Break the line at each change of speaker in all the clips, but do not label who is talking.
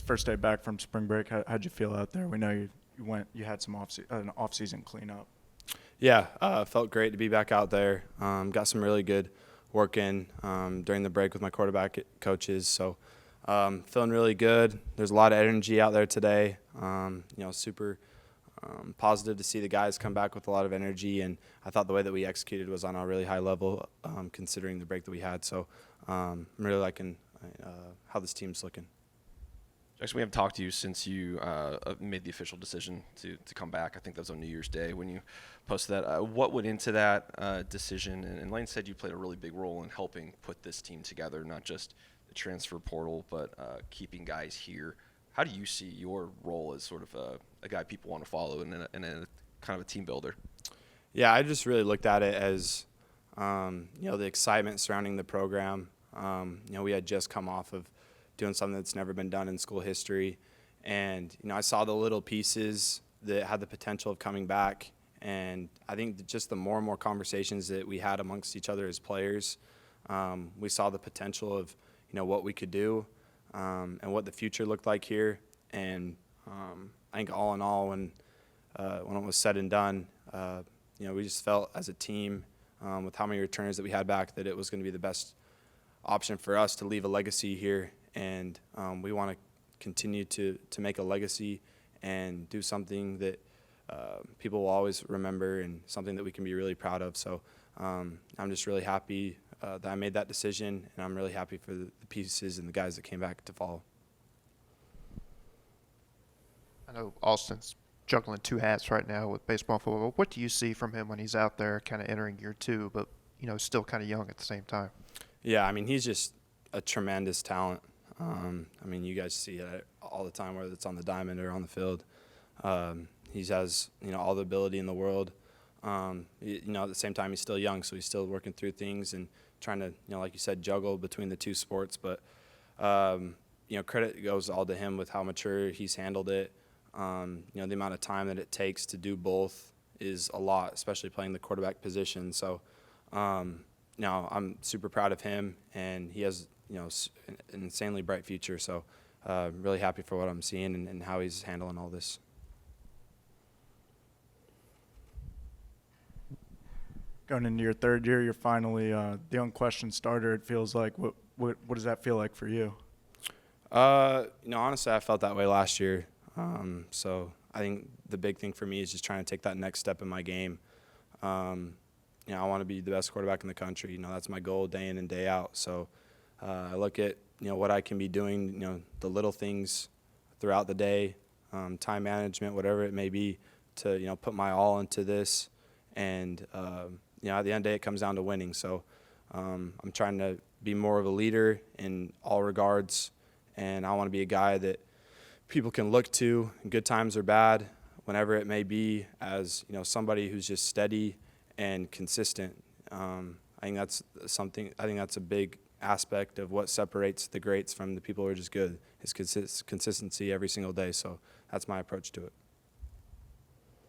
first day back from spring break. How'd you feel out there? We know you had some an off-season cleanup.
Yeah, felt great to be back out there. Got some really good work in during the break with my quarterback coaches. So feeling really good. There's a lot of energy out there today. Super positive to see the guys come back with a lot of energy. And I thought the way that we executed was on a really high level considering the break that we had. So I'm really liking how this team's looking.
Jaxson, we haven't talked to you since you made the official decision to come back. I think that was on New Year's Day when you posted that. What went into that decision? And Lane said you played a really big role in helping put this team together, not just the transfer portal, but keeping guys here. How do you see your role as sort of a guy people want to follow and a kind of a team builder?
Yeah, I just really looked at it as, the excitement surrounding the program. We had just come off of doing something that's never been done in school history. And, I saw the little pieces that had the potential of coming back. And I think that just the more and more conversations that we had amongst each other as players, we saw the potential of, what we could do and what the future looked like here. And I think all in all, when it was said and done, we just felt as a team with how many returners that we had back that it was going to be the best option for us to leave a legacy here. And we want to continue to make a legacy and do something that people will always remember and something that we can be really proud of. So I'm just really happy that I made that decision, and I'm really happy for the pieces and the guys that came back to follow.
I know Austin's juggling two hats right now with baseball and football. What do you see from him when he's out there kind of entering year two, but, still kind of young at the same time?
Yeah, he's just a tremendous talent. You guys see it all the time, whether it's on the diamond or on the field. He has, all the ability in the world. At the same time, he's still young, so he's still working through things and trying to, like you said, juggle between the two sports. But, credit goes all to him with how mature he's handled it. The amount of time that it takes to do both is a lot, especially playing the quarterback position. So, I'm super proud of him, and he has, an insanely bright future. So really happy for what I'm seeing and how he's handling all this.
Going into your third year, you're finally the unquestioned starter, it feels like. What does that feel like for you?
Honestly, I felt that way last year. So I think the big thing for me is just trying to take that next step in my game. I want to be the best quarterback in the country. That's my goal day in and day out. So I look at, what I can be doing, the little things throughout the day, time management, whatever it may be, to, put my all into this. And, at the end of the day, it comes down to winning. So I'm trying to be more of a leader in all regards. And I want to be a guy that people can look to, good times or bad, whenever it may be, as, somebody who's just steady and consistent. I think that's a big aspect of what separates the greats from the people who are just good, is consistency every single day. So that's my approach to it.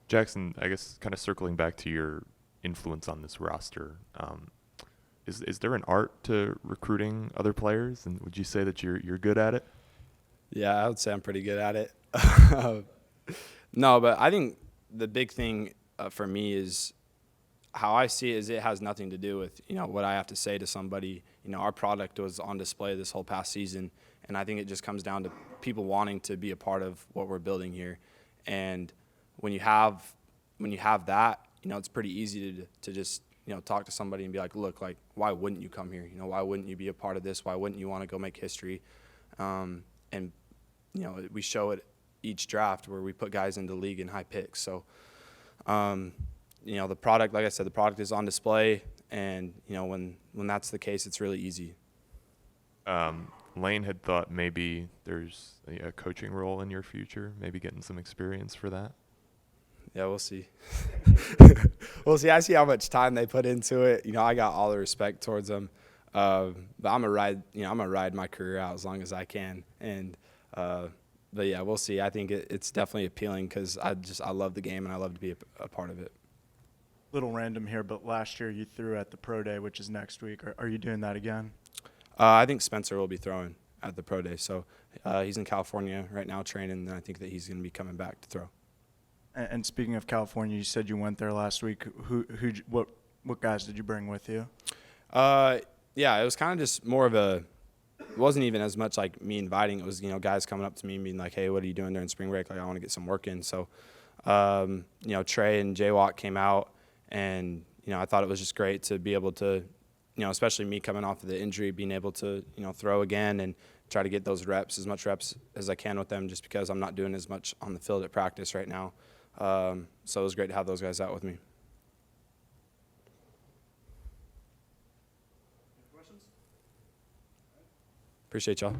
Jaxson, I guess kind of circling back to your influence on this roster, is there an art to recruiting other players, and would you say that you're good at it?
Yeah, I would say I'm pretty good at it. No, but I think the big thing for me is how I see it is it has nothing to do with, what I have to say to somebody. Our product was on display this whole past season, and I think it just comes down to people wanting to be a part of what we're building here. And when you have that, it's pretty easy to just, talk to somebody and be like, look, like, why wouldn't you come here? Why wouldn't you be a part of this? Why wouldn't you want to go make history? And, we show it each draft where we put guys into the league in high picks. So, the product, like I said, the product is on display. And, when that's the case, it's really easy.
Lane had thought maybe there's a coaching role in your future, maybe getting some experience for that.
Yeah, we'll see. We'll see. I see how much time they put into it. I got all the respect towards them. But I'm gonna ride my career out as long as I can. And but yeah, we'll see. I think it's definitely appealing because I love the game and I love to be a part of it.
Little random here, but last year you threw at the Pro Day, which is next week. Are you doing that again?
I think Spencer will be throwing. at the pro day. So he's in California right now training, and I think that he's going to be coming back to throw.
And speaking of California, you said you went there last week. What guys did you bring with you?
Yeah, it was kind of just more of a. It wasn't even as much like me inviting. It was, you know, guys coming up to me and being like, "Hey, what are you doing during spring break? Like, I want to get some work in." So, you know, Trey and Jaywalk came out, and you know, I thought it was just great to be able to, you know, especially me coming off of the injury, being able to, you know, throw again and try to get those reps, as much reps as I can with them, just because I'm not doing as much on the field at practice right now. So it was great to have those guys out with me. Appreciate y'all.